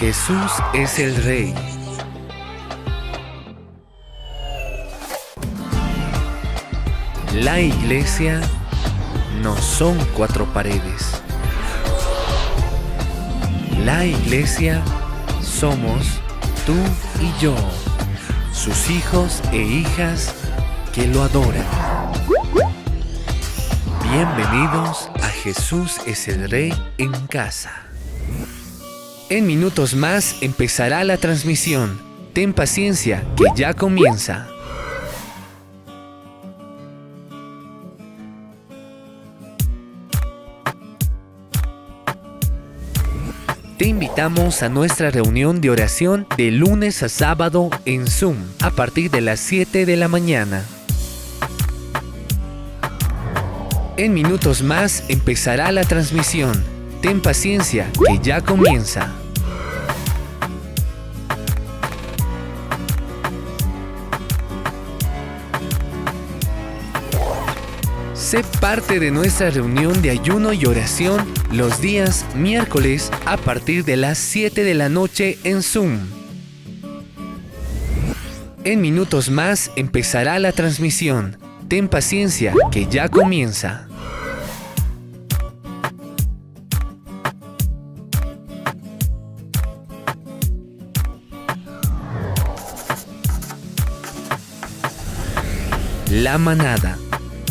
Jesús es el Rey. La iglesia no son cuatro paredes. La iglesia somos tú y yo, sus hijos e hijas que lo adoran. Bienvenidos a Jesús es el Rey en casa. En minutos más empezará la transmisión. Ten paciencia, que ya comienza. Te invitamos a nuestra reunión de oración de lunes a sábado en Zoom a partir de las 7 de la mañana. En minutos más empezará la transmisión. Ten paciencia, que ya comienza. Sé parte de nuestra reunión de ayuno y oración los días miércoles a partir de las 7 de la noche en Zoom. En minutos más empezará la transmisión. Ten paciencia, que ya comienza. La manada.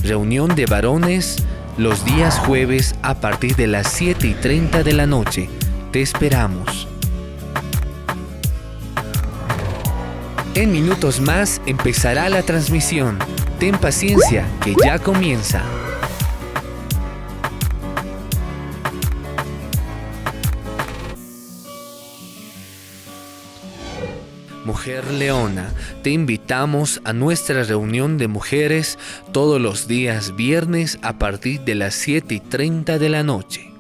Reunión de varones los días jueves a partir de las 7:30 de la noche. Te esperamos. En minutos más empezará la transmisión. Ten paciencia, que ya comienza. Mujer Leona, te invitamos a nuestra reunión de mujeres todos los días viernes a partir de las 7:30 de la noche.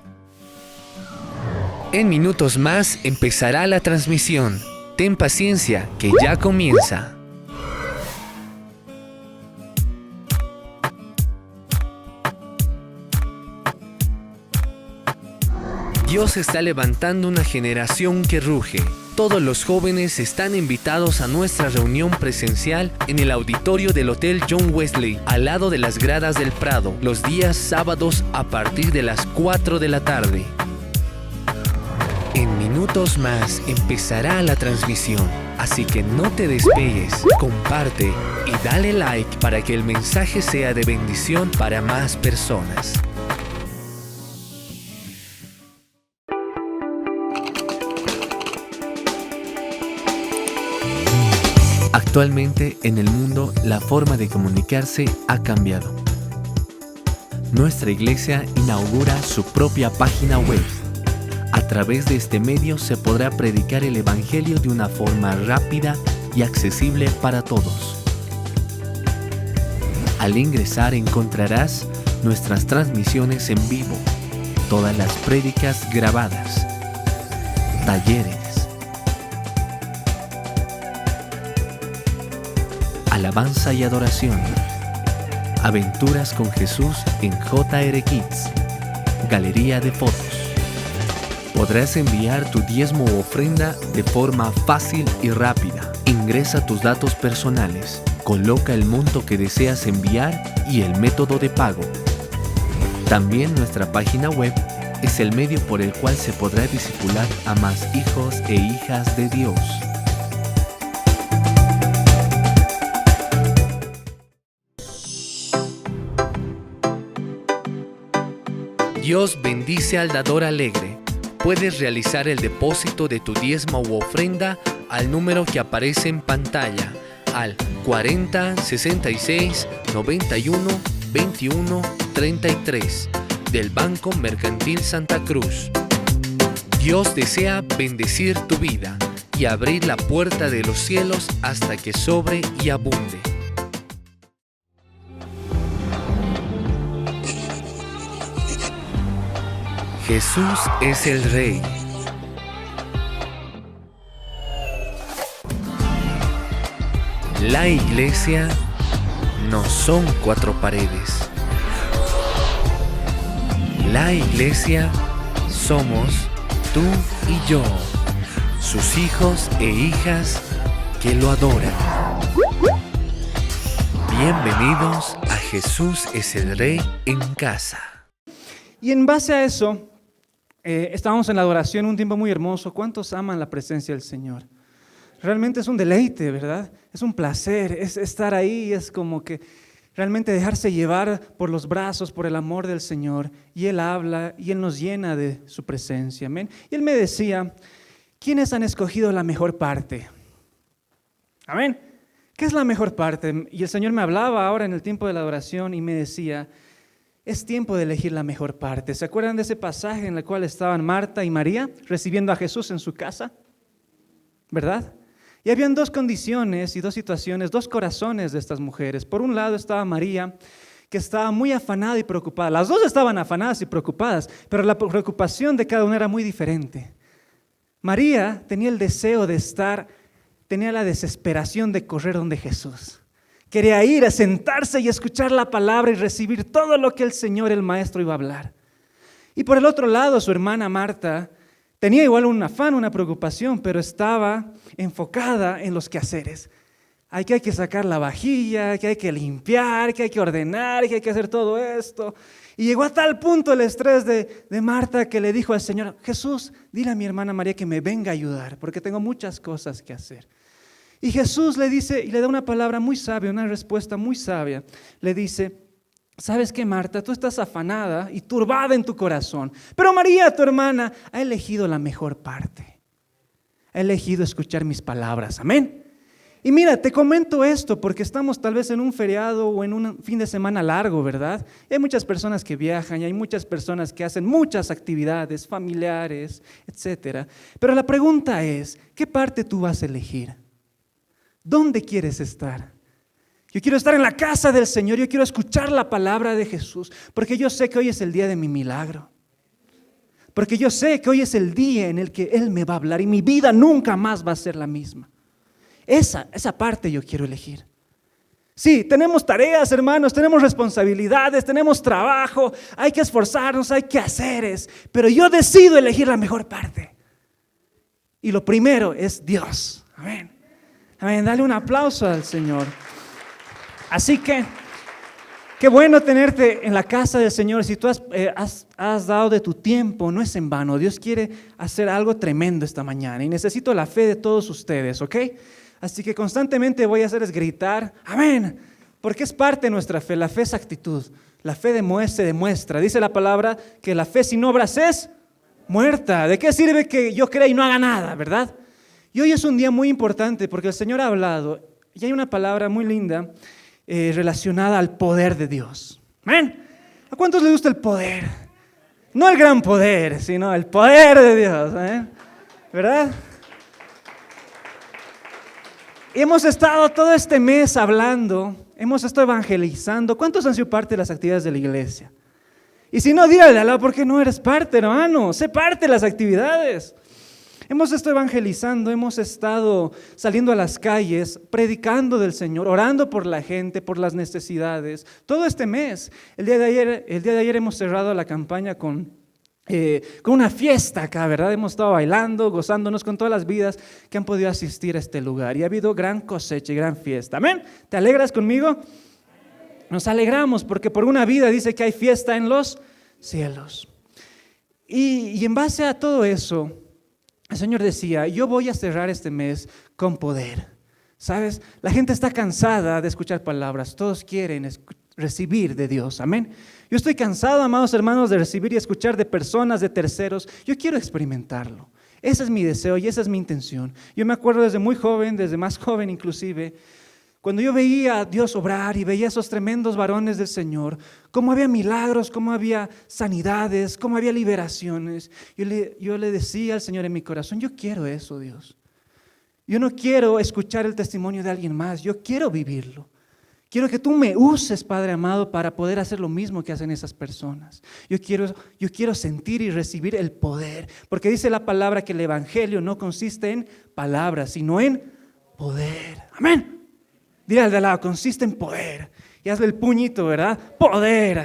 En minutos más empezará la transmisión. Ten paciencia, que ya comienza. Dios está levantando una generación que ruge. Todos los jóvenes están invitados a nuestra reunión presencial en el auditorio del Hotel John Wesley, al lado de las gradas del Prado, los días sábados a partir de las 4 de la tarde. En minutos más empezará la transmisión, así que no te despegues, comparte y dale like para que el mensaje sea de bendición para más personas. Actualmente en el mundo la forma de comunicarse ha cambiado. Nuestra iglesia inaugura su propia página web. A través de este medio se podrá predicar el evangelio de una forma rápida y accesible para todos. Al ingresar encontrarás nuestras transmisiones en vivo, todas las prédicas grabadas, talleres, alabanza y adoración, aventuras con Jesús en JR Kids, galería de fotos. Podrás enviar tu diezmo u ofrenda de forma fácil y rápida. Ingresa tus datos personales, coloca el monto que deseas enviar y el método de pago. También nuestra página web es el medio por el cual se podrá discipular a más hijos e hijas de Dios. Dios bendice al dador alegre. Puedes realizar el depósito de tu diezmo u ofrenda al número que aparece en pantalla, al 40 66 91 21 33 del Banco Mercantil Santa Cruz. Dios desea bendecir tu vida y abrir la puerta de los cielos hasta que sobre y abunde. Jesús es el Rey. La iglesia no son cuatro paredes. La iglesia somos tú y yo, sus hijos e hijas que lo adoran. Bienvenidos a Jesús es el Rey en casa. Y en base a eso, estábamos en la adoración, un tiempo muy hermoso. ¿Cuántos aman la presencia del Señor? Realmente es un deleite, ¿verdad? Es un placer, es estar ahí, es como que realmente dejarse llevar por los brazos, por el amor del Señor. Y Él habla y Él nos llena de su presencia, amén. Y Él me decía, ¿quiénes han escogido la mejor parte? Amén. ¿Qué es la mejor parte? Y el Señor me hablaba ahora en el tiempo de la adoración y me decía, es tiempo de elegir la mejor parte. ¿Se acuerdan de ese pasaje en el cual estaban Marta y María recibiendo a Jesús en su casa? ¿Verdad? Y habían dos condiciones y dos situaciones, dos corazones de estas mujeres. Por un lado estaba María, que estaba muy afanada y preocupada. Las dos estaban afanadas y preocupadas, pero la preocupación de cada una era muy diferente. María tenía el deseo de estar, tenía la desesperación de correr donde Jesús. Quería ir a sentarse y escuchar la palabra y recibir todo lo que el Señor, el Maestro, iba a hablar. Y por el otro lado, su hermana Marta tenía igual un afán, una preocupación, pero estaba enfocada en los quehaceres. Hay que sacar la vajilla, que hay que limpiar, que hay que ordenar, que hay que hacer todo esto. Y llegó a tal punto el estrés de Marta que le dijo al Señor, Jesús, dile a mi hermana María que me venga a ayudar, porque tengo muchas cosas que hacer. Y Jesús le dice, y le da una palabra muy sabia, una respuesta muy sabia. Le dice, ¿sabes qué, Marta? Tú estás afanada y turbada en tu corazón. Pero María, tu hermana, ha elegido la mejor parte. Ha elegido escuchar mis palabras. Amén. Y mira, te comento esto porque estamos tal vez en un feriado o en un fin de semana largo, ¿verdad? Y hay muchas personas que viajan y hay muchas personas que hacen muchas actividades familiares, etc. Pero la pregunta es, ¿qué parte tú vas a elegir? ¿Dónde quieres estar? Yo quiero estar en la casa del Señor, yo quiero escuchar la palabra de Jesús, porque yo sé que hoy es el día de mi milagro. Porque yo sé que hoy es el día en el que Él me va a hablar y mi vida nunca más va a ser la misma. Esa parte yo quiero elegir. Sí, tenemos tareas, hermanos, tenemos responsabilidades, tenemos trabajo, hay que esforzarnos, hay quehaceres, pero yo decido elegir la mejor parte. Y lo primero es Dios. Amén. Amén, dale un aplauso al Señor. Así que, qué bueno tenerte en la casa del Señor. Si tú has dado de tu tiempo, no es en vano. Dios quiere hacer algo tremendo esta mañana y necesito la fe de todos ustedes, ¿ok? Así que constantemente voy a hacer es gritar, amén, porque es parte de nuestra fe. La fe es actitud, la fe se demuestra. Dice la palabra que la fe sin obras es muerta. ¿De qué sirve que yo crea y no haga nada, verdad? Y hoy es un día muy importante porque el Señor ha hablado y hay una palabra muy linda relacionada al poder de Dios. ¿Amén? ¿A cuántos les gusta el poder? No el gran poder, sino el poder de Dios, ¿verdad? Y hemos estado todo este mes hablando, hemos estado evangelizando. ¿Cuántos han sido parte de las actividades de la iglesia? Y si no, dígale al lado, ¿por qué no eres parte, hermano? Sé parte de las actividades. Hemos estado evangelizando, hemos estado saliendo a las calles, predicando del Señor, orando por la gente, por las necesidades. Todo este mes, el día de ayer hemos cerrado la campaña con una fiesta acá, ¿verdad? Hemos estado bailando, gozándonos con todas las vidas que han podido asistir a este lugar. Y ha habido gran cosecha y gran fiesta. ¿Amén? ¿Te alegras conmigo? Nos alegramos porque por una vida dice que hay fiesta en los cielos. Y en base a todo eso, el Señor decía, yo voy a cerrar este mes con poder. ¿Sabes? La gente está cansada de escuchar palabras. Todos quieren recibir de Dios. Amén. Yo estoy cansado, amados hermanos, de recibir y escuchar de personas, de terceros. Yo quiero experimentarlo. Ese es mi deseo y esa es mi intención. Yo me acuerdo desde muy joven, desde más joven inclusive, cuando yo veía a Dios obrar y veía a esos tremendos varones del Señor, cómo había milagros, cómo había sanidades, cómo había liberaciones. Yo le decía al Señor en mi corazón, yo quiero eso, Dios. Yo no quiero escuchar el testimonio de alguien más, yo quiero vivirlo. Quiero que tú me uses, Padre amado, para poder hacer lo mismo que hacen esas personas. Yo quiero sentir y recibir el poder, porque dice la palabra que el evangelio no consiste en palabras, sino en poder. Amén. Dile al de al lado, consiste en poder. Y hazle el puñito, ¿verdad? Poder.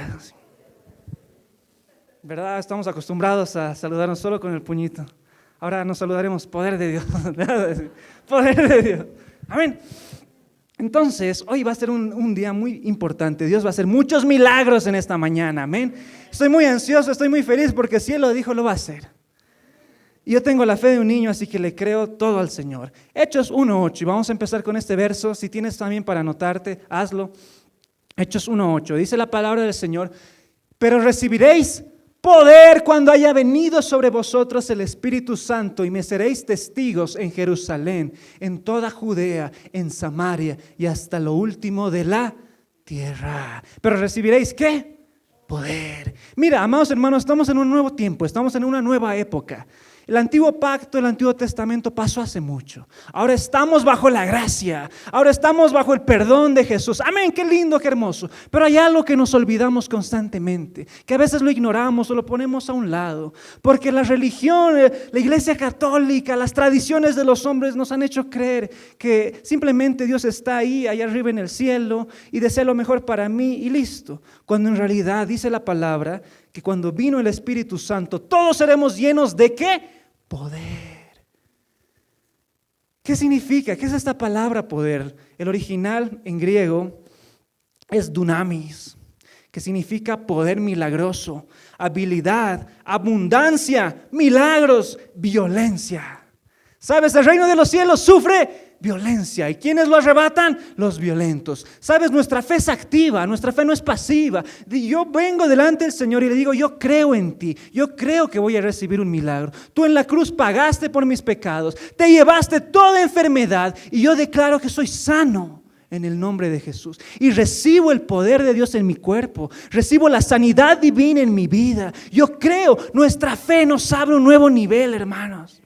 ¿Verdad? Estamos acostumbrados a saludarnos solo con el puñito. Ahora nos saludaremos, poder de Dios. Poder de Dios. Amén. Entonces, hoy va a ser un día muy importante. Dios va a hacer muchos milagros en esta mañana. Amén. Estoy muy ansioso, estoy muy feliz porque si Él lo dijo, lo va a hacer. Y yo tengo la fe de un niño, así que le creo todo al Señor. Hechos 1:8, y vamos a empezar con este verso. Si tienes también para anotarte, hazlo. Hechos 1:8, dice la palabra del Señor: pero recibiréis poder cuando haya venido sobre vosotros el Espíritu Santo, y me seréis testigos en Jerusalén, en toda Judea, en Samaria y hasta lo último de la tierra. Pero recibiréis, ¿qué? Poder. Mira, amados hermanos, estamos en un nuevo tiempo, estamos en una nueva época. El antiguo pacto, el Antiguo Testamento pasó hace mucho. Ahora estamos bajo la gracia. Ahora estamos bajo el perdón de Jesús. Amén, qué lindo, qué hermoso. Pero hay algo que nos olvidamos constantemente, que a veces lo ignoramos o lo ponemos a un lado. Porque la religión, la Iglesia Católica, las tradiciones de los hombres nos han hecho creer que simplemente Dios está ahí, allá arriba en el cielo, y desea lo mejor para mí y listo. Cuando en realidad dice la palabra que cuando vino el Espíritu Santo, todos seremos llenos de ¿qué? Poder. ¿Qué significa? ¿Qué es esta palabra poder? El original en griego es dunamis, que significa poder milagroso, habilidad, abundancia, milagros, violencia. ¿Sabes? El reino de los cielos sufre violencia. ¿Y quiénes lo arrebatan? Los violentos. ¿Sabes? Nuestra fe es activa, nuestra fe no es pasiva. Yo vengo delante del Señor y le digo, yo creo en ti, yo creo que voy a recibir un milagro. Tú en la cruz pagaste por mis pecados, te llevaste toda enfermedad y yo declaro que soy sano en el nombre de Jesús. Y recibo el poder de Dios en mi cuerpo, recibo la sanidad divina en mi vida. Yo creo, nuestra fe nos abre un nuevo nivel, hermanos.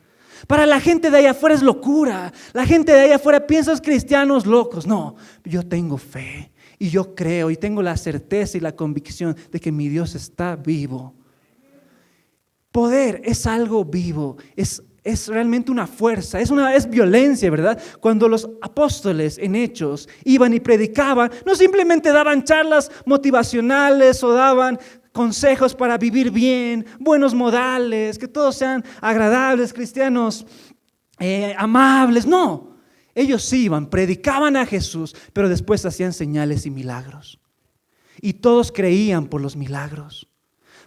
Para la gente de allá afuera es locura. La gente de allá afuera piensa los cristianos locos. No, yo tengo fe y yo creo y tengo la certeza y la convicción de que mi Dios está vivo. Poder es algo vivo, es realmente una fuerza, es violencia, ¿verdad? Cuando los apóstoles en Hechos iban y predicaban, no simplemente daban charlas motivacionales o daban consejos para vivir bien, buenos modales, que todos sean agradables, cristianos amables. No, ellos iban, predicaban a Jesús, pero después hacían señales y milagros. Y todos creían por los milagros.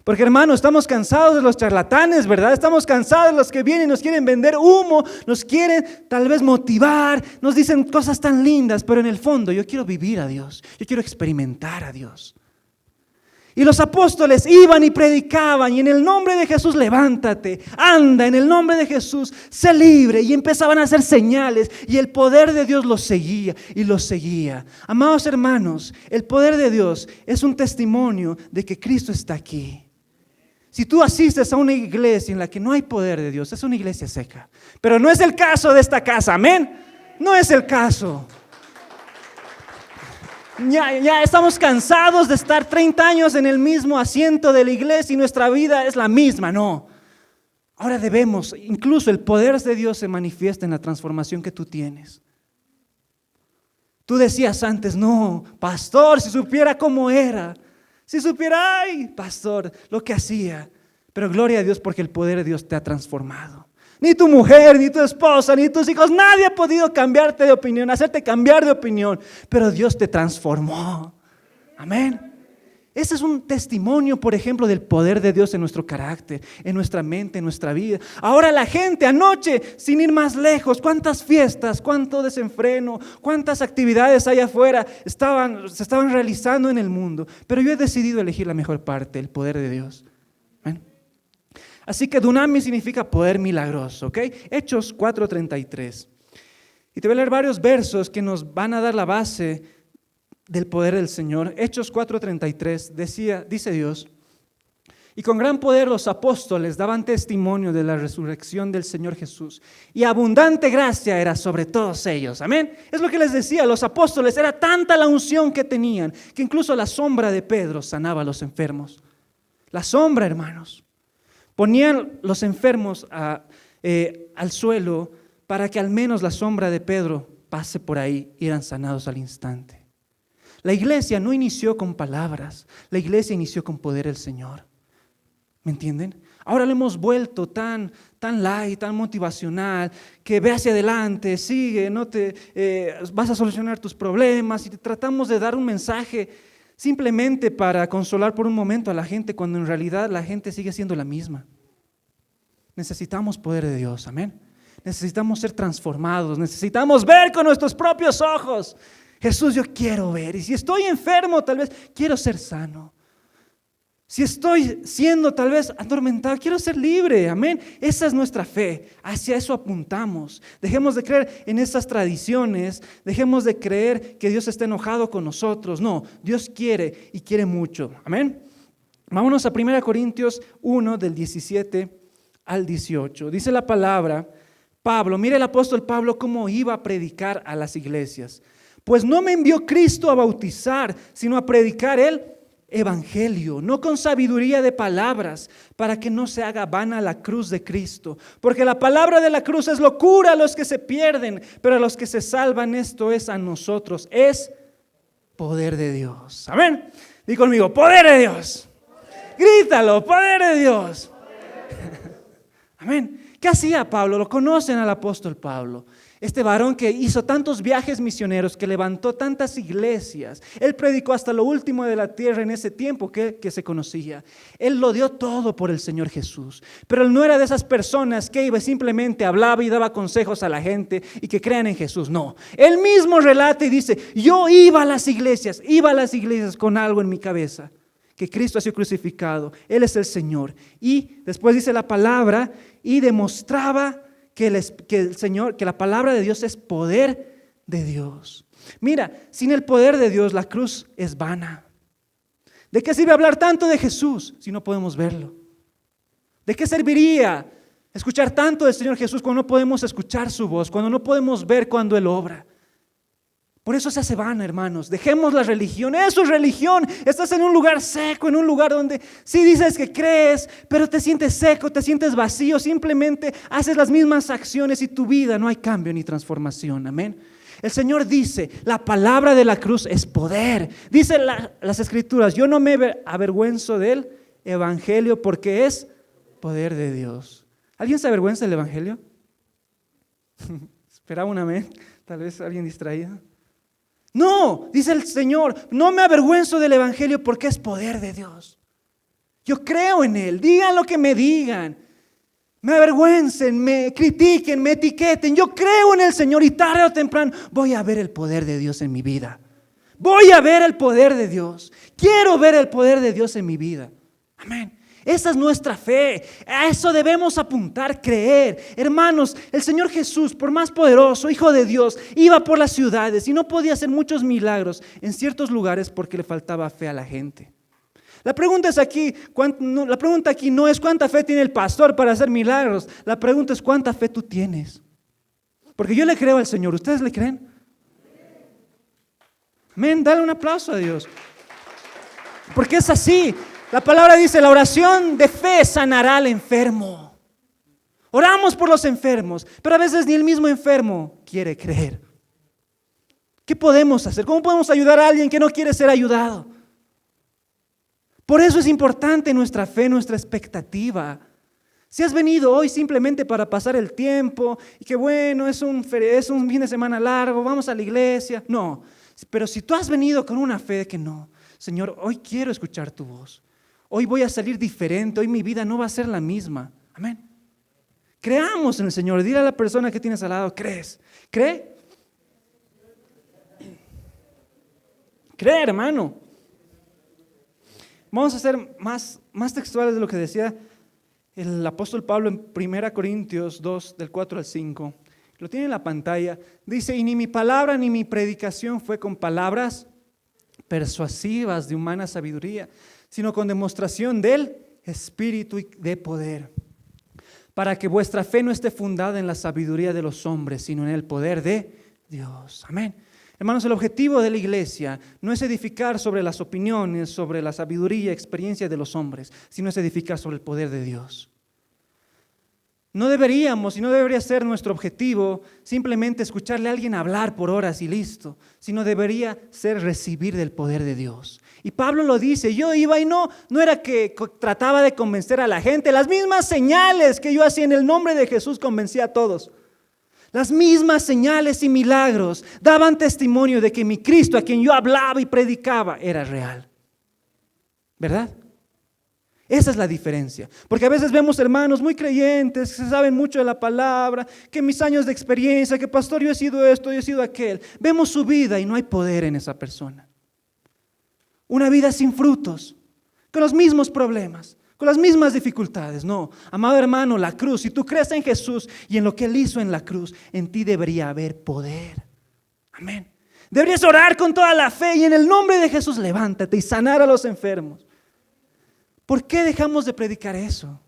Porque hermano, estamos cansados de los charlatanes, ¿verdad? Estamos cansados de los que vienen y nos quieren vender humo, nos quieren tal vez motivar, nos dicen cosas tan lindas, pero en el fondo yo quiero vivir a Dios, yo quiero experimentar a Dios. Y los apóstoles iban y predicaban y en el nombre de Jesús levántate, anda, en el nombre de Jesús, sé libre, y empezaban a hacer señales y el poder de Dios los seguía y los seguía. Amados hermanos, el poder de Dios es un testimonio de que Cristo está aquí. Si tú asistes a una iglesia en la que no hay poder de Dios, es una iglesia seca. Pero no es el caso de esta casa, amén. No es el caso. Ya estamos cansados de estar 30 años en el mismo asiento de la iglesia y nuestra vida es la misma, no. Ahora debemos, incluso el poder de Dios se manifiesta en la transformación que tú tienes. Tú decías antes, no, pastor, si supiera cómo era, si supiera, ay, pastor, lo que hacía. Pero gloria a Dios porque el poder de Dios te ha transformado. Ni tu mujer, ni tu esposa, ni tus hijos, nadie ha podido cambiarte de opinión, hacerte cambiar de opinión, pero Dios te transformó. Amén. Ese es un testimonio, por ejemplo, del poder de Dios en nuestro carácter, en nuestra mente, en nuestra vida. Ahora la gente anoche, sin ir más lejos, cuántas fiestas, cuánto desenfreno, cuántas actividades allá afuera se estaban realizando en el mundo. Pero yo he decidido elegir la mejor parte, el poder de Dios. Amén. Así que dunamis significa poder milagroso, ¿ok? Hechos 4:33. Y te voy a leer varios versos que nos van a dar la base del poder del Señor. Hechos 4:33 dice Dios: y con gran poder los apóstoles daban testimonio de la resurrección del Señor Jesús, y abundante gracia era sobre todos ellos. Amén. Es lo que les decía, los apóstoles, era tanta la unción que tenían, que incluso la sombra de Pedro sanaba a los enfermos. La sombra, hermanos. Ponían los enfermos al suelo para que al menos la sombra de Pedro pase por ahí y eran sanados al instante. La iglesia no inició con palabras, la iglesia inició con poder del Señor. ¿Me entienden? Ahora lo hemos vuelto tan light, tan motivacional, que ve hacia adelante, sigue, vas a solucionar tus problemas, y tratamos de dar un mensaje simplemente para consolar por un momento a la gente, cuando en realidad la gente sigue siendo la misma. Necesitamos poder de Dios, amén. Necesitamos ser transformados, necesitamos ver con nuestros propios ojos. Jesús, yo quiero ver, y si estoy enfermo, tal vez quiero ser sano. Si estoy siendo tal vez atormentado, quiero ser libre, amén. Esa es nuestra fe, hacia eso apuntamos. Dejemos de creer en esas tradiciones, dejemos de creer que Dios está enojado con nosotros. No, Dios quiere y quiere mucho, amén. Vámonos a 1 Corintios 1 del 17 al 18. Dice la palabra, Pablo, mire el apóstol Pablo cómo iba a predicar a las iglesias. Pues no me envió Cristo a bautizar, sino a predicar el evangelio, no con sabiduría de palabras, para que no se haga vana la cruz de Cristo. Porque la palabra de la cruz es locura a los que se pierden, pero a los que se salvan, esto es a nosotros, es poder de Dios. Amén. Di conmigo, poder de Dios. Grítalo, poder de Dios. Amén. ¿Qué hacía Pablo? Lo conocen al apóstol Pablo. Este varón que hizo tantos viajes misioneros, que levantó tantas iglesias. Él predicó hasta lo último de la tierra en ese tiempo que se conocía. Él lo dio todo por el Señor Jesús. Pero él no era de esas personas que iba y simplemente hablaba y daba consejos a la gente y que crean en Jesús. No. Él mismo relata y dice, yo iba a las iglesias con algo en mi cabeza. Que Cristo ha sido crucificado. Él es el Señor. Y después dice la palabra y demostraba que la palabra de Dios es poder de Dios. Mira, sin el poder de Dios la cruz es vana. ¿De qué sirve hablar tanto de Jesús si no podemos verlo? ¿De qué serviría escuchar tanto del Señor Jesús cuando no podemos escuchar su voz, cuando no podemos ver cuando Él obra? Por eso se hace vana, hermanos. Dejemos la religión. Eso es religión. Estás en un lugar seco, en un lugar donde sí dices que crees, pero te sientes seco, te sientes vacío. Simplemente haces las mismas acciones y tu vida no hay cambio ni transformación. Amén. El Señor dice, la palabra de la cruz es poder. Dice las Escrituras, yo no me avergüenzo del evangelio porque es poder de Dios. ¿Alguien se avergüenza del evangelio? Esperaba un amén. Tal vez alguien distraído. No, dice el Señor, no me avergüenzo del evangelio porque es poder de Dios. Yo creo en Él, digan lo que me digan, me avergüencen, me critiquen, me etiqueten. Yo creo en el Señor y tarde o temprano voy a ver el poder de Dios en mi vida. Voy a ver el poder de Dios. Quiero ver el poder de Dios en mi vida. Amén. Esa es nuestra fe, a eso debemos apuntar, creer. Hermanos, el Señor Jesús, por más poderoso, Hijo de Dios, iba por las ciudades y no podía hacer muchos milagros en ciertos lugares porque le faltaba fe a la gente. La pregunta aquí no es cuánta fe tiene el pastor para hacer milagros, la pregunta es cuánta fe tú tienes. Porque yo le creo al Señor, ¿ustedes le creen? Amén, dale un aplauso a Dios. Porque es así. La palabra dice, la oración de fe sanará al enfermo. Oramos por los enfermos, pero a veces ni el mismo enfermo quiere creer. ¿Qué podemos hacer? ¿Cómo podemos ayudar a alguien que no quiere ser ayudado? Por eso es importante nuestra fe, nuestra expectativa. Si has venido hoy simplemente para pasar el tiempo y que bueno, es un fin de semana largo, vamos a la iglesia. No, pero si tú has venido con una fe de que no, Señor, hoy quiero escuchar tu voz. Hoy voy a salir diferente, hoy mi vida no va a ser la misma. Amén. Creamos en el Señor. Dile a la persona que tienes al lado, ¿crees? ¿Cree? Cree, hermano. Vamos a ser más textuales de lo que decía el apóstol Pablo en 1 Corintios 2, del 4 al 5. Lo tiene en la pantalla. Dice, y ni mi palabra ni mi predicación fue con palabras persuasivas de humana sabiduría, sino con demostración del Espíritu y de poder, para que vuestra fe no esté fundada en la sabiduría de los hombres, sino en el poder de Dios. Amén. Hermanos, el objetivo de la iglesia no es edificar sobre las opiniones, sobre la sabiduría, experiencia de los hombres, sino es edificar sobre el poder de Dios. No deberíamos y no debería ser nuestro objetivo simplemente escucharle a alguien hablar por horas y listo, sino debería ser recibir del poder de Dios. Y Pablo lo dice, yo iba y no era que trataba de convencer a la gente, las mismas señales que yo hacía en el nombre de Jesús convencía a todos. Las mismas señales y milagros daban testimonio de que mi Cristo, a quien yo hablaba y predicaba, era real. ¿Verdad? Esa es la diferencia, porque a veces vemos hermanos muy creyentes, que saben mucho de la palabra, que mis años de experiencia, que pastor yo he sido esto, yo he sido aquel. Vemos su vida y no hay poder en esa persona. Una vida sin frutos, con los mismos problemas, con las mismas dificultades. No, amado hermano, la cruz, si tú crees en Jesús y en lo que Él hizo en la cruz, en ti debería haber poder. Amén. Deberías orar con toda la fe y en el nombre de Jesús levántate y sanar a los enfermos. ¿Por qué dejamos de predicar eso?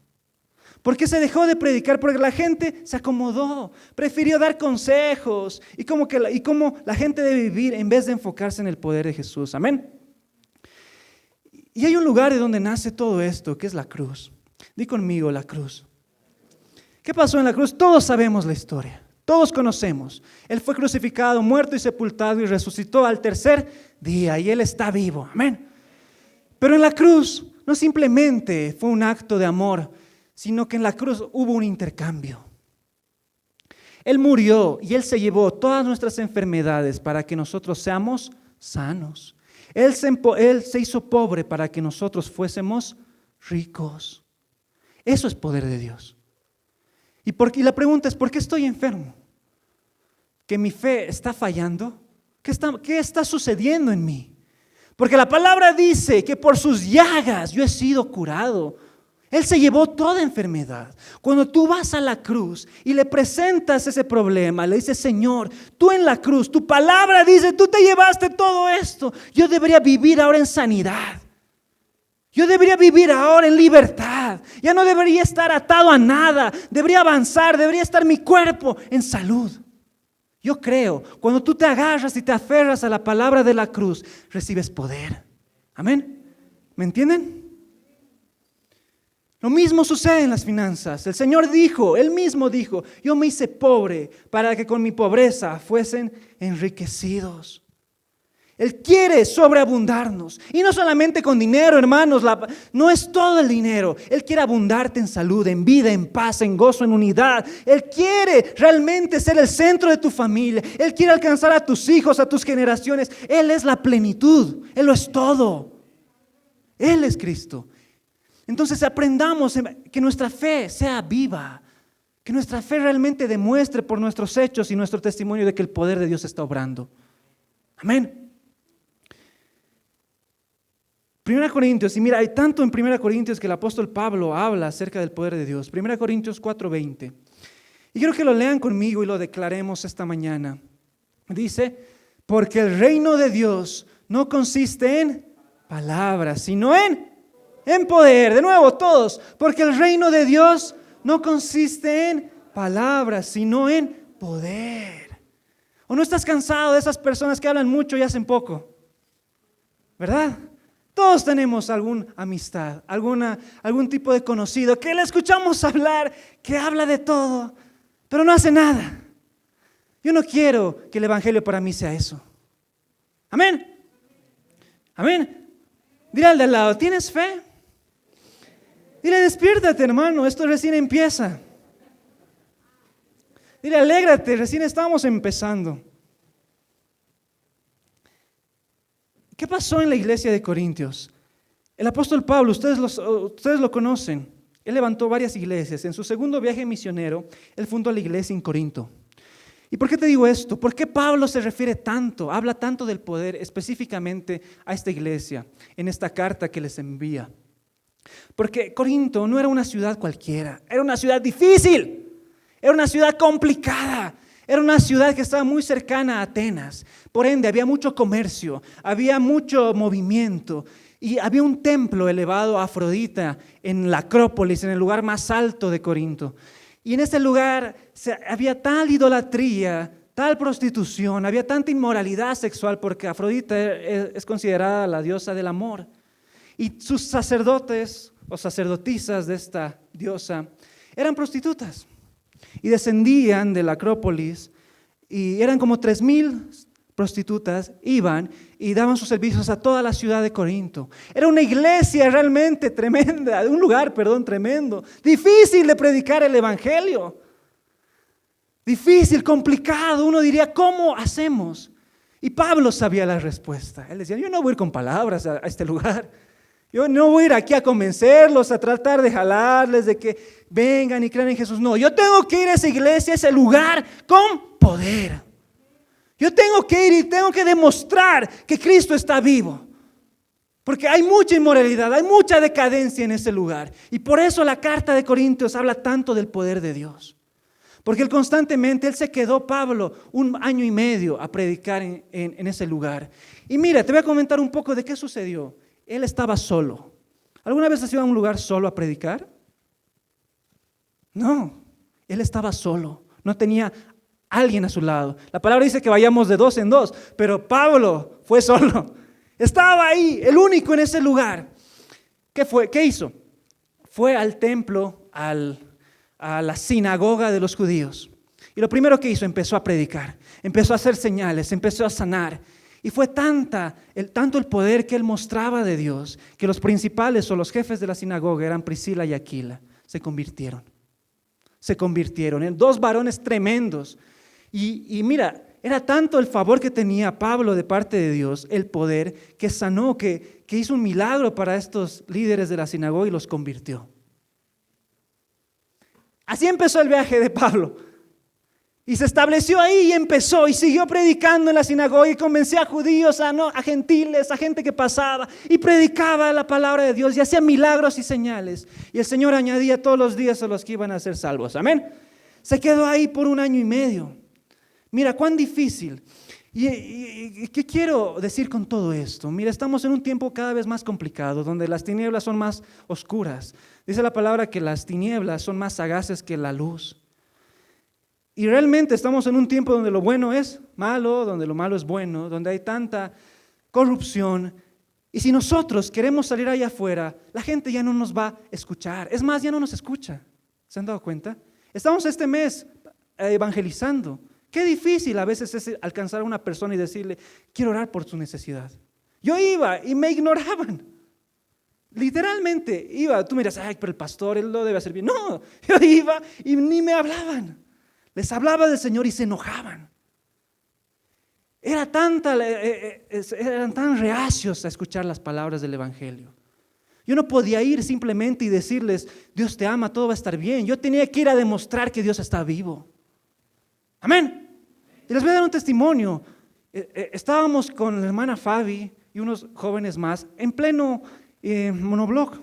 ¿Por qué se dejó de predicar? Porque la gente se acomodó, prefirió dar consejos y cómo la gente debe vivir en vez de enfocarse en el poder de Jesús. Amén. Y hay un lugar de donde nace todo esto, que es la cruz. Di conmigo, la cruz. ¿Qué pasó en la cruz? Todos sabemos la historia, todos conocemos. Él fue crucificado, muerto y sepultado y resucitó al tercer día y Él está vivo. Amén. Pero en la cruz no simplemente fue un acto de amor, sino que en la cruz hubo un intercambio. Él murió y Él se llevó todas nuestras enfermedades para que nosotros seamos sanos. Él se hizo pobre para que nosotros fuésemos ricos. Eso es poder de Dios. Y la pregunta es, ¿por qué estoy enfermo? ¿Que mi fe está fallando? ¿Qué está sucediendo en mí? Porque la palabra dice que por sus llagas yo he sido curado. Él se llevó toda enfermedad. Cuando tú vas a la cruz y le presentas ese problema, le dices, Señor, tú en la cruz, tu palabra dice, tú te llevaste todo esto. Yo debería vivir ahora en sanidad. Yo debería vivir ahora en libertad. Ya no debería estar atado a nada. Debería avanzar, debería estar mi cuerpo en salud. Yo creo, cuando tú te agarras y te aferras a la palabra de la cruz, recibes poder. Amén. ¿Me entienden? Lo mismo sucede en las finanzas. El Señor dijo, Él mismo dijo, yo me hice pobre para que con mi pobreza fuesen enriquecidos. Él quiere sobreabundarnos. Y no solamente con dinero, hermanos, no es todo el dinero. Él quiere abundarte en salud, en vida, en paz, en gozo, en unidad. Él quiere realmente ser el centro de tu familia. Él quiere alcanzar a tus hijos, a tus generaciones. Él es la plenitud. Él lo es todo. Él es Cristo. Entonces aprendamos que nuestra fe sea viva. Que nuestra fe realmente demuestre por nuestros hechos y nuestro testimonio de que el poder de Dios está obrando. Amén. 1 Corintios, y mira, hay tanto en 1 Corintios que el apóstol Pablo habla acerca del poder de Dios. 1 Corintios 4:20. Y quiero que lo lean conmigo y lo declaremos esta mañana. Dice, porque el reino de Dios no consiste en palabras, sino en poder. De nuevo, todos, porque el reino de Dios no consiste en palabras, sino en poder. ¿O no estás cansado de esas personas que hablan mucho y hacen poco? ¿Verdad? Todos tenemos alguna amistad, algún tipo de conocido que le escuchamos hablar, que habla de todo, pero no hace nada. Yo no quiero que el evangelio para mí sea eso. Amén. Amén. Dile al de al lado, ¿tienes fe? Dile, despiértate, hermano, esto recién empieza. Dile, alégrate, recién estamos empezando. ¿Qué pasó en la iglesia de Corintios? El apóstol Pablo, ustedes lo conocen. Él levantó varias iglesias. En su segundo viaje misionero, él fundó la iglesia en Corinto. ¿Y por qué te digo esto? ¿Por qué Pablo se refiere tanto, habla tanto del poder específicamente a esta iglesia en esta carta que les envía? Porque Corinto no era una ciudad cualquiera, era una ciudad difícil, era una ciudad complicada. Era una ciudad que estaba muy cercana a Atenas, por ende había mucho comercio, había mucho movimiento y había un templo elevado a Afrodita en la Acrópolis, en el lugar más alto de Corinto. Y en ese lugar había tal idolatría, tal prostitución, había tanta inmoralidad sexual porque Afrodita es considerada la diosa del amor. Y sus sacerdotes o sacerdotisas de esta diosa eran prostitutas. y descendían de la Acrópolis y eran como 3,000 prostitutas, iban y daban sus servicios a toda la ciudad de Corinto. Era una iglesia realmente tremenda, un lugar, tremendo, difícil de predicar el evangelio. Difícil, complicado. Uno diría, ¿cómo hacemos? Y Pablo sabía la respuesta. Él decía, yo no voy a ir con palabras a este lugar. Yo no voy a ir aquí a convencerlos, a tratar de jalarles, de que vengan y crean en Jesús. No, yo tengo que ir a esa iglesia, a ese lugar, con poder. Yo tengo que ir y tengo que demostrar que Cristo está vivo. Porque hay mucha inmoralidad, hay mucha decadencia en ese lugar. Y por eso la carta de Corintios habla tanto del poder de Dios. Porque él se quedó, Pablo, 1 año y medio a predicar en ese lugar. Y mira, te voy a comentar un poco de qué sucedió. Él estaba solo. ¿Alguna vez has ido a un lugar solo a predicar? No, él estaba solo. No tenía alguien a su lado. La palabra dice que vayamos de 2 en 2, pero Pablo fue solo. Estaba ahí, el único en ese lugar. ¿Qué hizo? Fue al templo, a la sinagoga de los judíos. Y lo primero que hizo, empezó a predicar, empezó a hacer señales, empezó a sanar. Y fue tanto el poder que él mostraba de Dios, que los principales o los jefes de la sinagoga eran Priscila y Aquila. Se convirtieron en 2 varones tremendos. Y mira, era tanto el favor que tenía Pablo de parte de Dios, el poder, que sanó, que hizo un milagro para estos líderes de la sinagoga y los convirtió. Así empezó el viaje de Pablo. Y se estableció ahí y empezó y siguió predicando en la sinagoga y convencía a judíos, a gentiles, a gente que pasaba y predicaba la palabra de Dios y hacía milagros y señales. Y el Señor añadía todos los días a los que iban a ser salvos. Amén. Se quedó ahí por 1 año y medio. Mira, cuán difícil. ¿Y qué quiero decir con todo esto? Mira, estamos en un tiempo cada vez más complicado, donde las tinieblas son más oscuras. Dice la palabra que las tinieblas son más sagaces que la luz. Y realmente estamos en un tiempo donde lo bueno es malo, donde lo malo es bueno, donde hay tanta corrupción. Y si nosotros queremos salir allá afuera, la gente ya no nos va a escuchar. Es más, ya no nos escucha. ¿Se han dado cuenta? Estamos este mes evangelizando. Qué difícil a veces es alcanzar a una persona y decirle, quiero orar por su necesidad. Yo iba y me ignoraban. Literalmente iba. Tú me dirás, ay, pero el pastor, él lo debe hacer bien. No, yo iba y ni me hablaban. Les hablaba del Señor y se enojaban. Eran tan reacios a escuchar las palabras del Evangelio. Yo no podía ir simplemente y decirles, Dios te ama, todo va a estar bien. Yo tenía que ir a demostrar que Dios está vivo. Amén. Y les voy a dar un testimonio. Estábamos con la hermana Fabi y unos jóvenes más en pleno monobloc.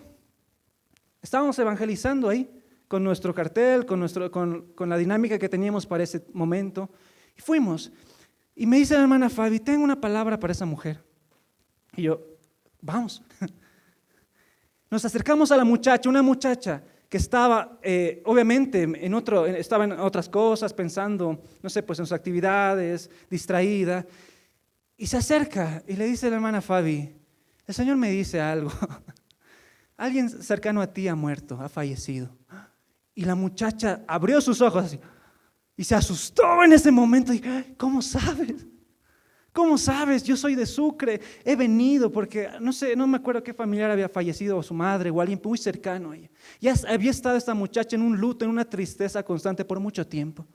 Estábamos evangelizando ahí con nuestro cartel, con la dinámica que teníamos para ese momento. Y fuimos. Y me dice la hermana Fabi, tengo una palabra para esa mujer. Y yo, vamos. Nos acercamos a la muchacha, una muchacha que estaba, obviamente, estaba en otras cosas, pensando, no sé, pues en sus actividades, distraída. Y se acerca y le dice a la hermana Fabi, el Señor me dice algo. Alguien cercano a ti ha muerto, ha fallecido. Y la muchacha abrió sus ojos así, y se asustó en ese momento. Y, ¿cómo sabes? ¿Cómo sabes? Yo soy de Sucre, he venido porque, no me acuerdo qué familiar había fallecido, o su madre, o alguien muy cercano a ella. Ya había estado esta muchacha en un luto, en una tristeza constante por mucho tiempo.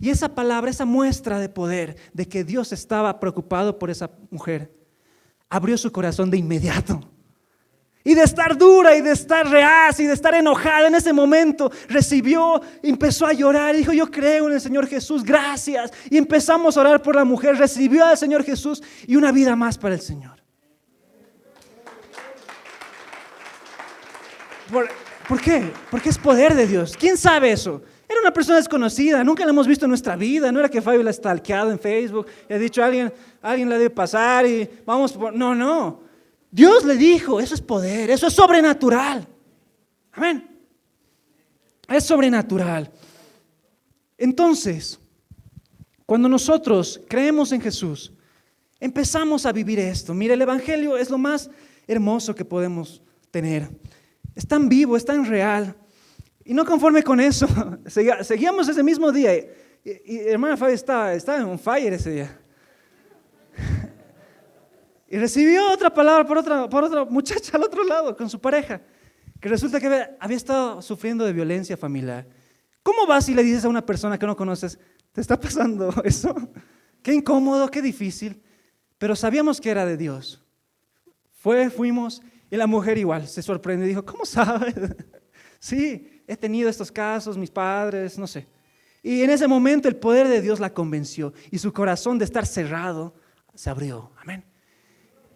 Y esa palabra, esa muestra de poder, de que Dios estaba preocupado por esa mujer, abrió su corazón de inmediato. Y de estar dura y de estar reacia y de estar enojada en ese momento, empezó a llorar y dijo, yo creo en el Señor Jesús, gracias. Y empezamos a orar por la mujer, recibió al Señor Jesús y una vida más para el Señor. ¿Por qué? Porque es poder de Dios. ¿Quién sabe eso? Era una persona desconocida, nunca la hemos visto en nuestra vida. No era que Fabio la ha stalkeado en Facebook y ha dicho alguien la debe pasar y vamos por... No. Dios le dijo, eso es poder, eso es sobrenatural. Amén. Es sobrenatural. Entonces, cuando nosotros creemos en Jesús, empezamos a vivir esto. Mira, el Evangelio es lo más hermoso que podemos tener. Es tan vivo, es tan real. Y no conforme con eso, seguíamos ese mismo día. Y hermana Fabi estaba en un fire ese día. Y recibió otra palabra por otra muchacha al otro lado, con su pareja, que resulta que había estado sufriendo de violencia familiar. ¿Cómo vas y le dices a una persona que no conoces, te está pasando eso? Qué incómodo, qué difícil. Pero sabíamos que era de Dios. Fuimos, y la mujer igual se sorprende y dijo, ¿cómo sabes? Sí, he tenido estos casos, mis padres, no sé. Y en ese momento el poder de Dios la convenció y su corazón de estar cerrado se abrió. Amén.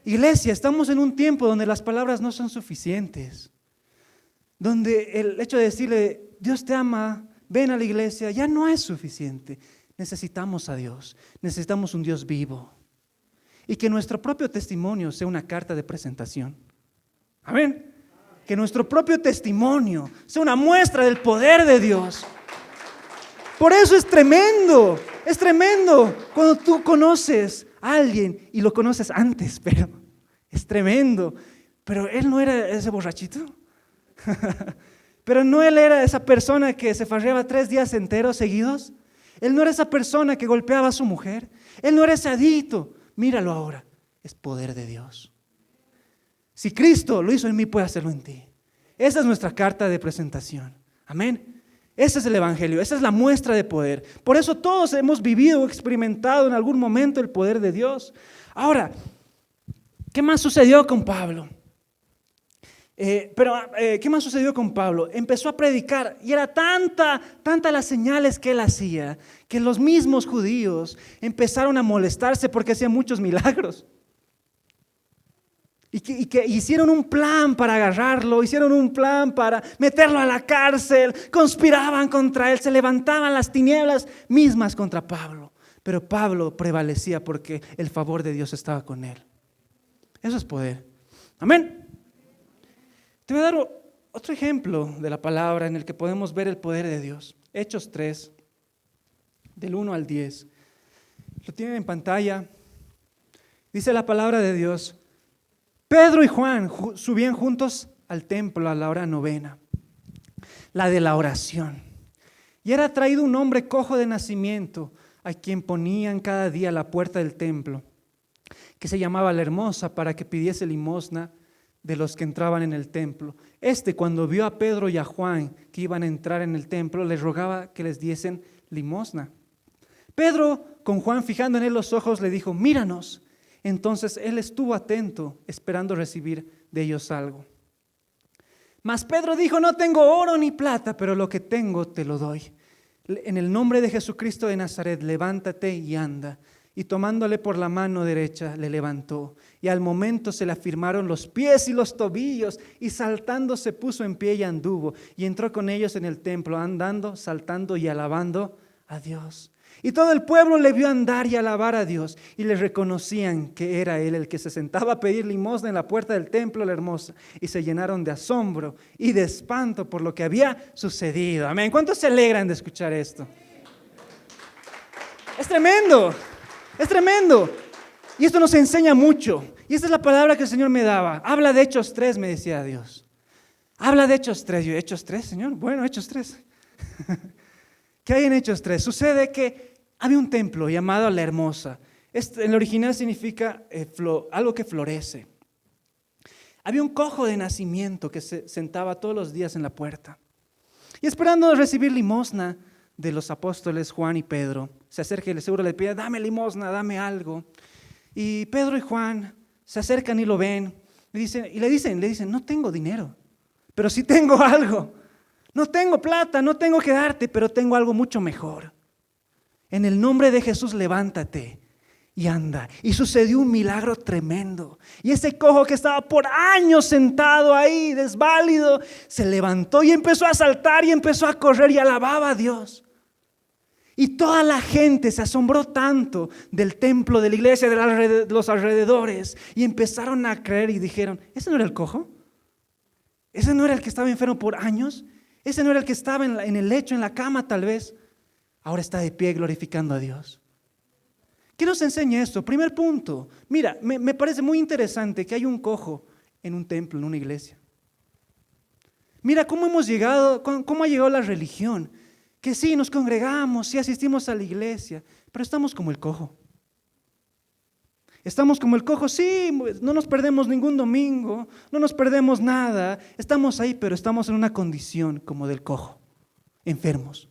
Iglesia, estamos en un tiempo donde las palabras no son suficientes. Donde el hecho de decirle, Dios te ama, ven a la iglesia, ya no es suficiente. Necesitamos a Dios, necesitamos un Dios vivo. Y que nuestro propio testimonio sea una carta de presentación. Amén. Que nuestro propio testimonio sea una muestra del poder de Dios. Por eso es tremendo cuando tú conoces a alguien y lo conoces antes, pero es tremendo. Pero él no era ese borrachito. Pero no él era esa persona que se farreaba 3 días enteros seguidos. Él no era esa persona que golpeaba a su mujer. Él no era ese adicto. Míralo ahora, es poder de Dios. Si Cristo lo hizo en mí, puede hacerlo en ti. Esa es nuestra carta de presentación. Amén. Ese es el evangelio, esa es la muestra de poder. Por eso todos hemos vivido o experimentado en algún momento el poder de Dios. Ahora, ¿qué más sucedió con Pablo? ¿Qué más sucedió con Pablo? Empezó a predicar y era tanta las señales que él hacía, que los mismos judíos empezaron a molestarse porque hacía muchos milagros. Y que hicieron un plan para agarrarlo, hicieron un plan para meterlo a la cárcel, conspiraban contra él, se levantaban las tinieblas mismas contra Pablo. Pero Pablo prevalecía porque el favor de Dios estaba con él. Eso es poder. Amén. Te voy a dar otro ejemplo de la palabra en el que podemos ver el poder de Dios. Hechos 3, del 1 al 10. Lo tienen en pantalla. Dice la palabra de Dios. Pedro y Juan subían juntos al templo a la hora 9, la de la oración. Y era traído un hombre cojo de nacimiento, a quien ponían cada día a la puerta del templo, que se llamaba la Hermosa, para que pidiese limosna de los que entraban en el templo. Cuando vio a Pedro y a Juan que iban a entrar en el templo, les rogaba que les diesen limosna. Pedro, con Juan fijando en él los ojos, le dijo, míranos. Entonces él estuvo atento, esperando recibir de ellos algo. Mas Pedro dijo, no tengo oro ni plata, pero lo que tengo te lo doy. En el nombre de Jesucristo de Nazaret, levántate y anda. Y tomándole por la mano derecha, le levantó. Y al momento se le afirmaron los pies y los tobillos, y saltando se puso en pie y anduvo. Y entró con ellos en el templo, andando, saltando y alabando a Dios. Y todo el pueblo le vio andar y alabar a Dios, y le reconocían que era él el que se sentaba a pedir limosna en la puerta del templo la Hermosa, y se llenaron de asombro y de espanto por lo que había sucedido. Amén. ¿Cuántos se alegran de escuchar esto? Es tremendo, es tremendo. Y esto nos enseña mucho. Y esta es la palabra que el Señor me daba. Habla de Hechos 3, me decía Dios. Habla de Hechos 3. Yo, ¿Hechos 3, Señor? Bueno, Hechos 3. ¿Qué hay en Hechos 3? Sucede que había un templo llamado La Hermosa. En el original significa algo que florece. Había un cojo de nacimiento que se sentaba todos los días en la puerta. Y esperando recibir limosna de los apóstoles Juan y Pedro, se acerca y seguro le pide, dame limosna, dame algo. Y Pedro y Juan se acercan y lo ven. Le dicen, no tengo dinero, pero sí tengo algo. No tengo plata, no tengo que darte, pero tengo algo mucho mejor. En el nombre de Jesús, levántate y anda. Y sucedió un milagro tremendo. Y ese cojo que estaba por años sentado ahí, desválido, se levantó y empezó a saltar y empezó a correr y alababa a Dios. Y toda la gente se asombró tanto del templo, de la iglesia, de los alrededores, y empezaron a creer y dijeron, ¿ese no era el cojo? ¿Ese no era el que estaba enfermo por años? ¿Ese no era el que estaba en el lecho, en la cama tal vez? Ahora está de pie glorificando a Dios. ¿Qué nos enseña esto? Primer punto, mira, me parece muy interesante que hay un cojo en un templo, en una iglesia. Mira cómo hemos llegado, cómo ha llegado la religión. Que sí, nos congregamos, sí asistimos a la iglesia, pero estamos como el cojo. Estamos como el cojo, sí, no nos perdemos ningún domingo, no nos perdemos nada. Estamos ahí, pero estamos en una condición como del cojo, enfermos.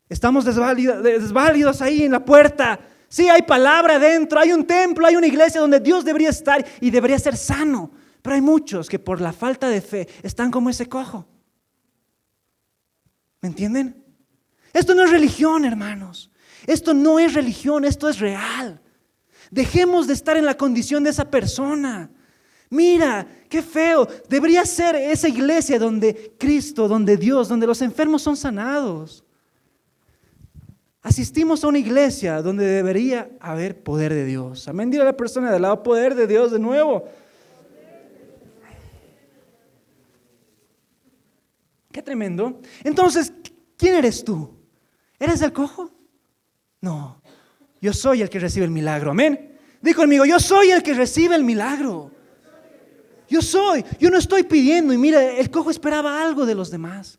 Estamos desválidos ahí en la puerta. Sí, hay palabra dentro, hay un templo, hay una iglesia donde Dios debería estar y debería ser sano. Pero hay muchos que por la falta de fe están como ese cojo. ¿Me entienden? Esto no es religión, hermanos. Esto no es religión, esto es real. Dejemos de estar en la condición de esa persona. Mira, qué feo. Debería ser esa iglesia donde Cristo, donde Dios, donde los enfermos son sanados. Asistimos a una iglesia donde debería haber poder de Dios. Amén. Dile a la persona de al lado, poder de Dios de nuevo. Qué tremendo. Entonces, ¿quién eres tú? ¿Eres el cojo? No. Yo soy el que recibe el milagro, amén. Di conmigo, yo soy el que recibe el milagro. Yo no estoy pidiendo. Y mira, el cojo esperaba algo de los demás.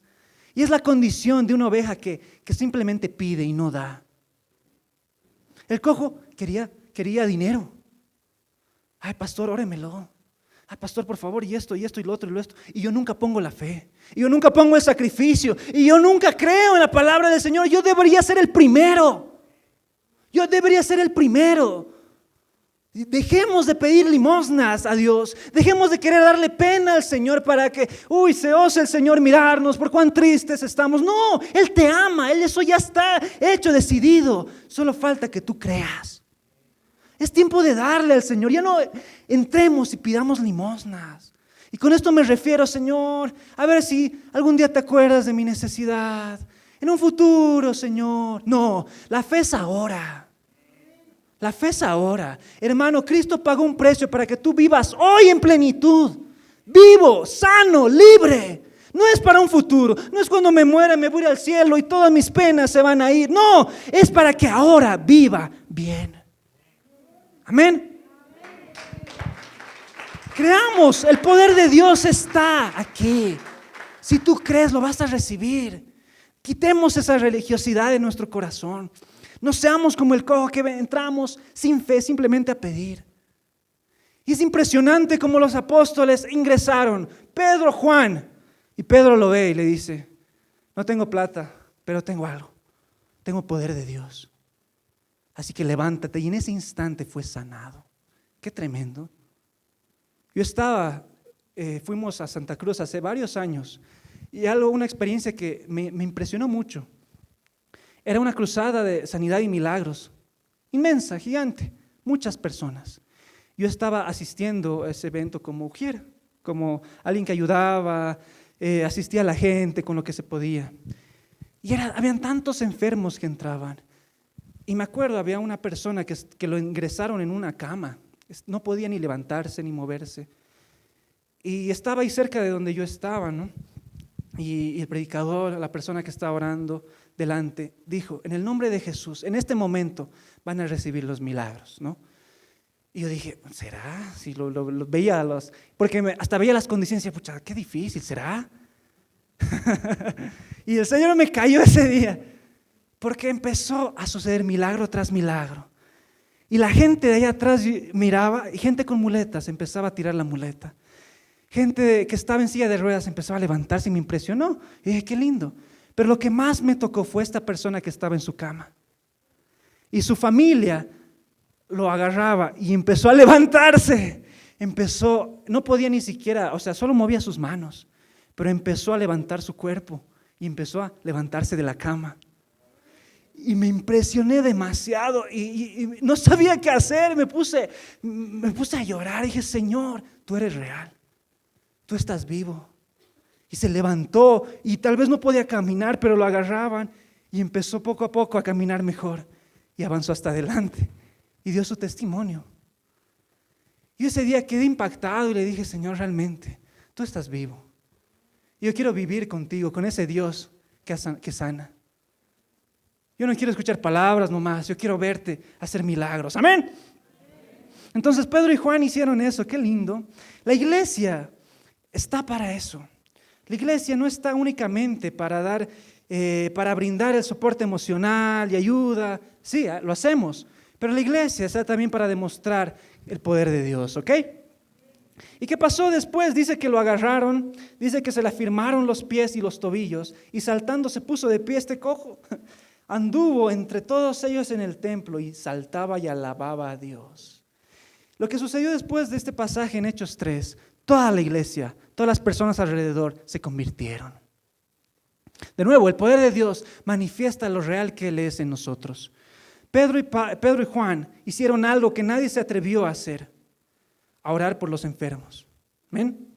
Y es la condición de una oveja que simplemente pide y no da. El cojo quería dinero. Ay, pastor, óremelo. Ay, pastor, por favor, y esto, y lo otro, y lo esto. Y yo nunca pongo la fe. Y yo nunca pongo el sacrificio. Y yo nunca creo en la palabra del Señor. Yo debería ser el primero. Dejemos de pedir limosnas a Dios. Dejemos de querer darle pena al Señor para que, se ose el Señor mirarnos por cuán tristes estamos. No, Él te ama, eso ya está hecho, decidido. Solo falta que tú creas. Es tiempo de darle al Señor. Ya no entremos y pidamos limosnas. Y con esto me refiero, Señor, a ver si algún día te acuerdas de mi necesidad. En un futuro, Señor. No, la fe es ahora. La fe es ahora. Hermano, Cristo pagó un precio para que tú vivas hoy en plenitud. Vivo, sano, libre. No es para un futuro. No es cuando me muera, me voy al cielo y todas mis penas se van a ir. No, es para que ahora viva bien. Amén. Creamos, el poder de Dios está aquí. Si tú crees, lo vas a recibir. Quitemos esa religiosidad de nuestro corazón. No seamos como el cojo que entramos sin fe, simplemente a pedir. Y es impresionante cómo los apóstoles ingresaron. Pedro, Juan. Y Pedro lo ve y le dice, no tengo plata, pero tengo algo. Tengo poder de Dios. Así que levántate. Y en ese instante fue sanado. Qué tremendo. Fuimos a Santa Cruz hace varios años. Y una experiencia que me impresionó mucho. Era una cruzada de sanidad y milagros. Inmensa, gigante. Muchas personas. Yo estaba asistiendo a ese evento como ujier, como alguien que ayudaba, asistía a la gente con lo que se podía. Y habían tantos enfermos que entraban. Y me acuerdo, había una persona que lo ingresaron en una cama. No podía ni levantarse ni moverse. Y estaba ahí cerca de donde yo estaba, ¿no? Y el predicador, la persona que estaba orando delante, dijo, en el nombre de Jesús, en este momento van a recibir los milagros, ¿no? Y yo dije, ¿será? Si lo veía, porque hasta veía las condiciones y decía, pucha, qué difícil, ¿será? Y el Señor me cayó ese día, porque empezó a suceder milagro tras milagro. Y la gente de allá atrás miraba, y gente con muletas empezaba a tirar la muleta. Gente que estaba en silla de ruedas empezó a levantarse y me impresionó. Y dije, qué lindo. Pero lo que más me tocó fue esta persona que estaba en su cama. Y su familia lo agarraba y empezó a levantarse. No podía ni siquiera, solo movía sus manos. Pero empezó a levantar su cuerpo y empezó a levantarse de la cama. Y me impresioné demasiado y no sabía qué hacer. Me puse a llorar. Dije, Señor, tú eres real. Tú estás vivo. Y se levantó y tal vez no podía caminar, pero lo agarraban y empezó poco a poco a caminar mejor y avanzó hasta adelante y dio su testimonio. Y ese día quedé impactado y le dije, Señor, realmente, tú estás vivo. Y yo quiero vivir contigo, con ese Dios que sana. Yo no quiero escuchar palabras nomás, yo quiero verte hacer milagros. Amén. Entonces Pedro y Juan hicieron eso, qué lindo. La iglesia está para eso. La iglesia no está únicamente para brindar el soporte emocional y ayuda. Sí, lo hacemos, pero la iglesia está también para demostrar el poder de Dios, ¿ok? ¿Y qué pasó después? Dice que lo agarraron, dice que se le afirmaron los pies y los tobillos, y saltando se puso de pie este cojo. Anduvo entre todos ellos en el templo y saltaba y alababa a Dios. Lo que sucedió después de este pasaje en Hechos 3, toda la iglesia, todas las personas alrededor se convirtieron. De nuevo, el poder de Dios manifiesta lo real que Él es en nosotros. Pedro y Juan hicieron algo que nadie se atrevió a hacer: a orar por los enfermos. ¿Amén?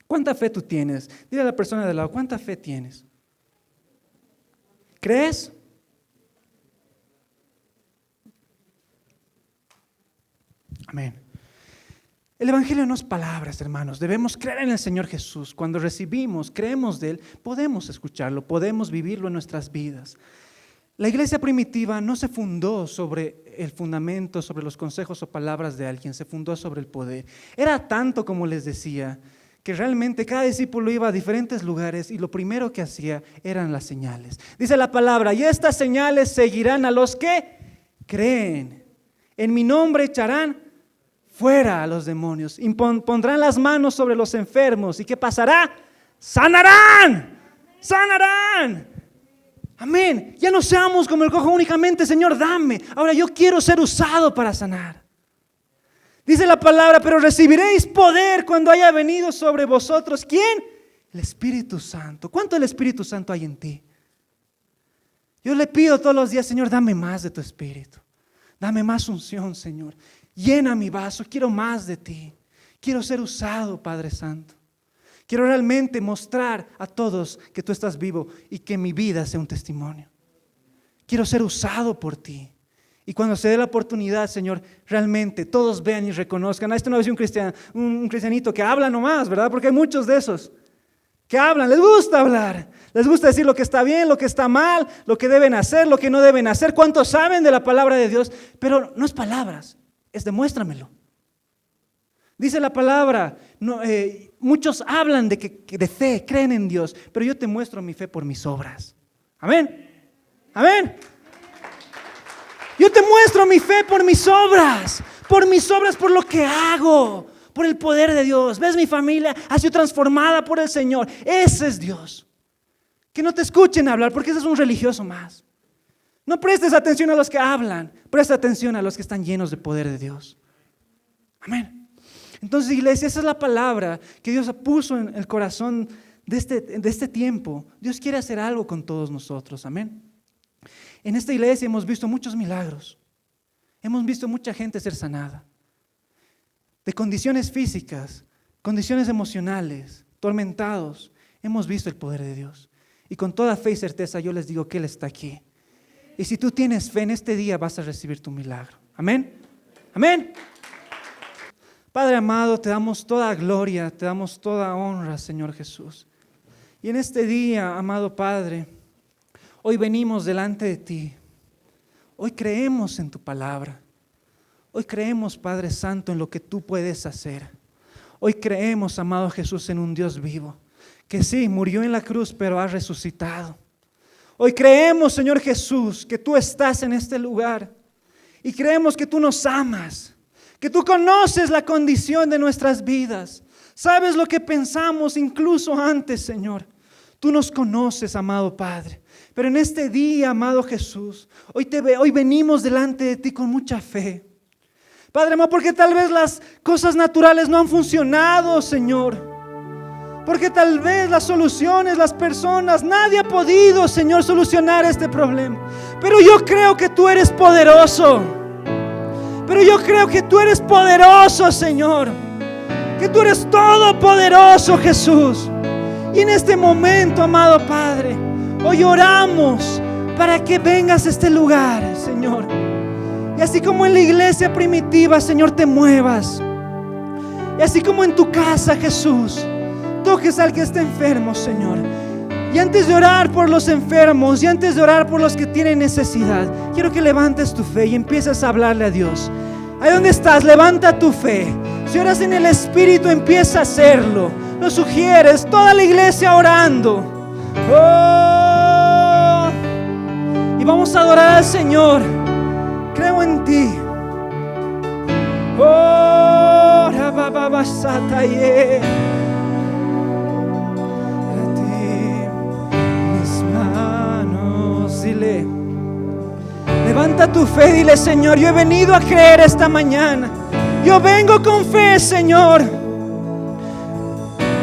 ¿Cuánta fe tú tienes? Dile a la persona de al lado, ¿cuánta fe tienes? ¿Crees? Amén. El Evangelio no es palabras, hermanos. Debemos creer en el Señor Jesús. Cuando recibimos, creemos de Él, podemos escucharlo, podemos vivirlo en nuestras vidas. La iglesia primitiva no se fundó sobre el fundamento, sobre los consejos o palabras de alguien, se fundó sobre el poder. Era tanto, como les decía, que realmente cada discípulo iba a diferentes lugares y lo primero que hacía eran las señales. Dice la palabra: y estas señales seguirán a los que creen. En mi nombre echarán fuera a los demonios, pondrán las manos sobre los enfermos. ¿Y qué pasará? ¡Sanarán! ¡Sanarán! Amén. Ya no seamos como el cojo únicamente: Señor, dame. Ahora yo quiero ser usado para sanar. Dice la palabra: pero recibiréis poder cuando haya venido sobre vosotros. ¿Quién? El Espíritu Santo. ¿Cuánto del Espíritu Santo hay en ti? Yo le pido todos los días: Señor, dame más de tu Espíritu. Dame más unción, Señor. Llena mi vaso. Quiero más de ti. Quiero ser usado, Padre Santo. Quiero realmente mostrar a todos que tú estás vivo y que mi vida sea un testimonio. Quiero ser usado por ti. Y cuando se dé la oportunidad, Señor, realmente todos vean y reconozcan: este no es un cristianito que habla nomás, ¿verdad? Porque hay muchos de esos que hablan, les gusta hablar, les gusta decir lo que está bien, lo que está mal, lo que deben hacer, lo que no deben hacer. ¿Cuántos saben de la palabra de Dios? Pero no es palabras, es demuéstramelo. Dice la palabra, muchos hablan de fe, creen en Dios, pero yo te muestro mi fe por mis obras. Amén. Amén. Yo te muestro mi fe por mis obras, por lo que hago, por el poder de Dios. ¿Ves? Mi familia ha sido transformada por el Señor. Ese es Dios. Que no te escuchen hablar, porque ese es un religioso más. No prestes atención a los que hablan, presta atención a los que están llenos de poder de Dios. Amén. Entonces, iglesia, esa es la palabra que Dios puso en el corazón de este tiempo. Dios quiere hacer algo con todos nosotros. Amén. En esta iglesia hemos visto muchos milagros. Hemos visto mucha gente ser sanada de condiciones físicas, condiciones emocionales, tormentados. Hemos visto el poder de Dios. Y con toda fe y certeza yo les digo que Él está aquí. Y si tú tienes fe, en este día vas a recibir tu milagro. Amén. Amén. Padre amado, te damos toda gloria, te damos toda honra, Señor Jesús. Y en este día, amado Padre, hoy venimos delante de ti. Hoy creemos en tu palabra. Hoy creemos, Padre Santo, en lo que tú puedes hacer. Hoy creemos, amado Jesús, en un Dios vivo, que sí, murió en la cruz, pero ha resucitado. Hoy creemos, Señor Jesús, que tú estás en este lugar. Y creemos que tú nos amas, que tú conoces la condición de nuestras vidas. Sabes lo que pensamos incluso antes, Señor. Tú nos conoces, amado Padre. Pero en este día, amado Jesús, hoy venimos delante de ti con mucha fe. Padre amado, porque tal vez las cosas naturales no han funcionado, Señor. Porque tal vez las soluciones, las personas, nadie ha podido, Señor, solucionar este problema. Pero yo creo que tú eres poderoso. Pero yo creo que tú eres poderoso, Señor. Que tú eres todopoderoso, Jesús. Y en este momento, amado Padre, hoy oramos para que vengas a este lugar, Señor. Y así como en la iglesia primitiva, Señor, te muevas. Y así como en tu casa, Jesús, toques al que está enfermo, Señor. Y antes de orar por los enfermos, y antes de orar por los que tienen necesidad, quiero que levantes tu fe y empieces a hablarle a Dios. Ahí donde estás, levanta tu fe. Si oras en el Espíritu, empieza a hacerlo. lo sugieres, toda la iglesia orando. Oh, y vamos a adorar al Señor. Creo en ti. Oh, rabababasataye. A ti mis manos, dile. Levanta tu fe, dile: Señor, yo he venido a creer esta mañana. Yo vengo con fe, Señor.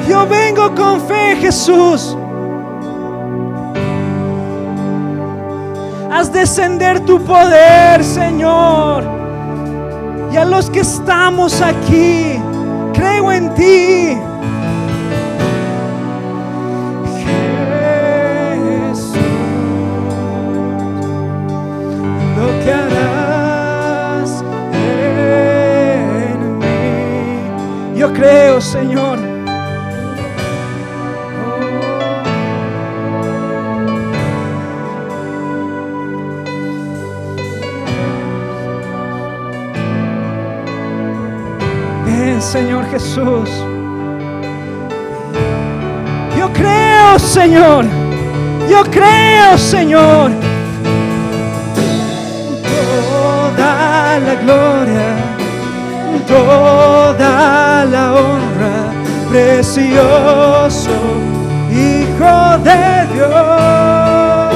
Yo vengo con fe, Jesús. Haz descender tu poder, Señor. Y a los que estamos aquí, creo en ti. Jesús, lo que harás en mí. Yo creo, Señor. Señor Jesús, yo creo, Señor, yo creo, Señor. Toda la gloria, toda la honra, precioso Hijo de Dios,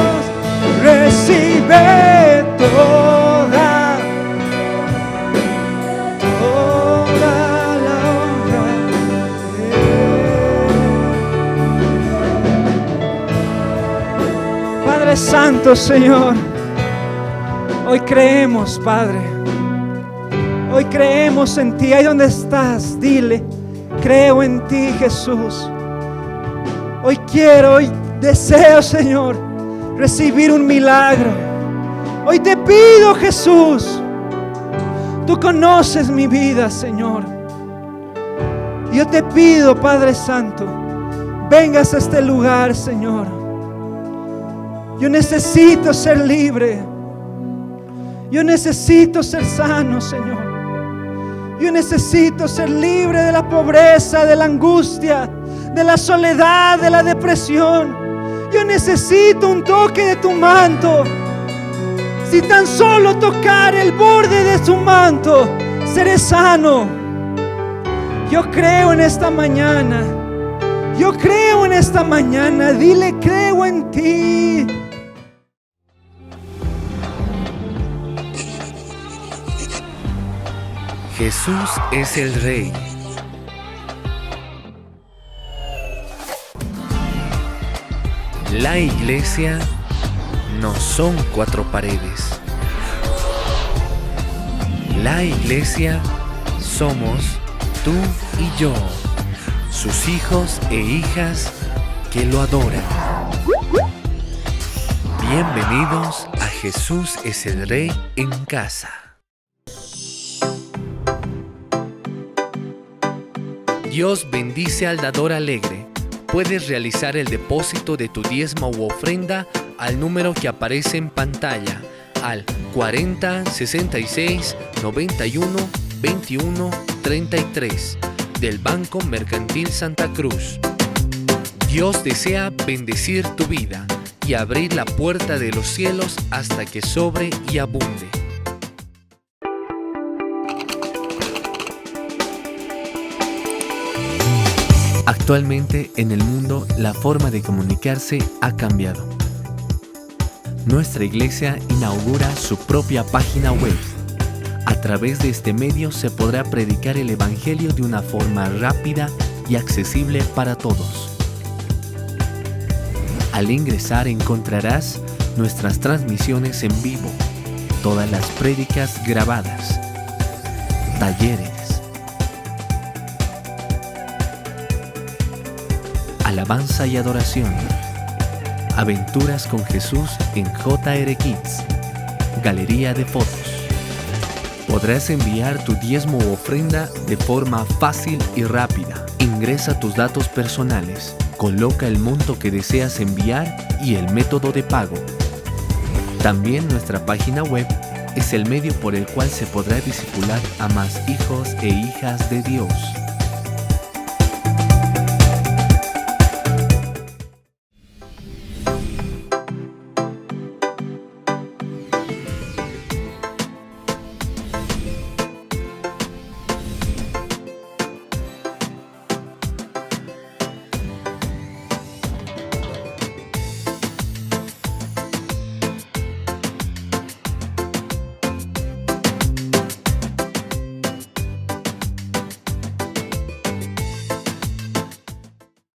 recibe toda. Santo, Señor, hoy creemos, Padre. Hoy creemos en ti. Ahí donde estás, dile: creo en ti, Jesús. Hoy quiero, hoy deseo, Señor, recibir un milagro. Hoy te pido, Jesús, tú conoces mi vida, Señor. Yo te pido, Padre Santo, vengas a este lugar, Señor. Yo necesito ser libre. Yo necesito ser sano, Señor. Yo necesito ser libre de la pobreza, de la angustia, de la soledad, de la depresión. Yo necesito un toque de tu manto. Si tan solo tocar el borde de tu manto, seré sano. Yo creo en esta mañana. Yo creo en esta mañana. Dile: creo en ti. Jesús es el Rey. La iglesia no son 4 paredes. La iglesia somos tú y yo, sus hijos e hijas que lo adoran. Bienvenidos a Jesús es el Rey en casa. Dios bendice al dador alegre. Puedes realizar el depósito de tu diezmo u ofrenda al número que aparece en pantalla, al 40 66 91 21 33 del Banco Mercantil Santa Cruz. Dios desea bendecir tu vida y abrir la puerta de los cielos hasta que sobre y abunde. Actualmente en el mundo la forma de comunicarse ha cambiado. Nuestra iglesia inaugura su propia página web. A través de este medio se podrá predicar el Evangelio de una forma rápida y accesible para todos. Al ingresar encontrarás nuestras transmisiones en vivo, todas las prédicas grabadas, talleres, alabanza y adoración, aventuras con Jesús en JR Kids, galería de fotos. Podrás enviar tu diezmo u ofrenda de forma fácil y rápida. Ingresa tus datos personales, coloca el monto que deseas enviar y el método de pago. También nuestra página web es el medio por el cual se podrá discipular a más hijos e hijas de Dios.